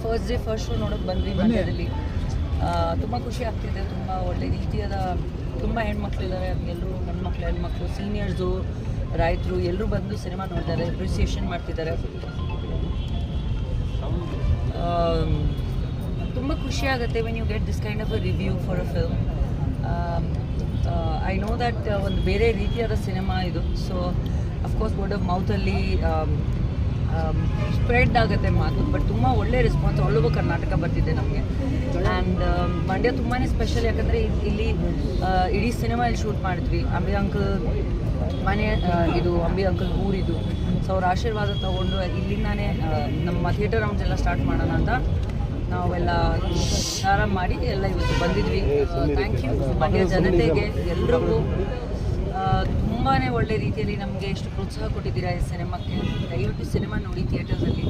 First show ನೋಡೋಕೆ ಬಂದ್ವಿ ಮಂಡ್ಯದಲ್ಲಿ. ತುಂಬ ಖುಷಿ ಆಗ್ತಿದೆ. ತುಂಬ ಒಳ್ಳೆ ರೀತಿಯಾದ ತುಂಬ ಹೆಣ್ಮಕ್ಳಿದ್ದಾರೆ, ಎಲ್ಲರೂ ಹೆಣ್ಮಕ್ಳು ಸೀನಿಯರ್ಸು ರೈತರು ಎಲ್ಲರೂ ಬಂದು ಸಿನಿಮಾ ನೋಡ್ತಾರೆ, ಅಪ್ರಿಸಿಯೇಷನ್ ಮಾಡ್ತಿದ್ದಾರೆ. ತುಂಬ ಖುಷಿ ಆಗುತ್ತೆ when you get this kind of a review for a film. I know that ಒಂದು ಬೇರೆ ರೀತಿಯಾದ ಸಿನಿಮಾ ಇದು. ಸೊ ಅಫ್ಕೋರ್ಸ್ ವರ್ಡ್ ಆಫ್ ಮೌತಲ್ಲಿ ಸ್ಪ್ರೆಡ್ ಆಗುತ್ತೆ ಮಾತು, ಬಟ್ ತುಂಬ ಒಳ್ಳೆ ರೆಸ್ಪಾನ್ಸ್ ಆಲ್ ಓವರ್ ಕರ್ನಾಟಕ ಬರ್ತಿದೆ ನಮಗೆ. ಆ್ಯಂಡ್ ಮಂಡ್ಯ ತುಂಬಾ ಸ್ಪೆಷಲ್, ಯಾಕಂದರೆ ಇಲ್ಲಿ ಇಡೀ ಸಿನಿಮಾ ಇಲ್ಲಿ ಶೂಟ್ ಮಾಡಿದ್ವಿ. ಅಂಬಿ ಅಂಕಲ್ ಮನೆ ಇದು, ಅಂಬಿ ಅಂಕಲ್ ಊರಿದು. ಸೊ ಅವ್ರ ಆಶೀರ್ವಾದ ತೊಗೊಂಡು ಇಲ್ಲಿಂದಾನೇ ನಮ್ಮ ಥಿಯೇಟರ್ ರೌಂಡ್ಸ್ ಎಲ್ಲ ಸ್ಟಾರ್ಟ್ ಮಾಡೋಣ ಅಂತ ನಾವೆಲ್ಲ ಆರಾಮ್ ಮಾಡಿ ಎಲ್ಲ ಇವತ್ತು ಬಂದಿದ್ವಿ. ಥ್ಯಾಂಕ್ ಯು ಮಂಡ್ಯ ಜನತೆಗೆ ಎಲ್ರಿಗೂ. ತುಂಬಾ ಒಳ್ಳೆ ರೀತಿಯಲ್ಲಿ ನಮಗೆ ಎಷ್ಟು ಪ್ರೋತ್ಸಾಹ ಕೊಟ್ಟಿದ್ದೀರಾ ಈ ಸಿನಿಮಾಕ್ಕೆ. ದಯವಿಟ್ಟು ಸಿನಿಮಾ ನೋಡಿ ಥಿಯೇಟರ್ಸಲ್ಲಿ.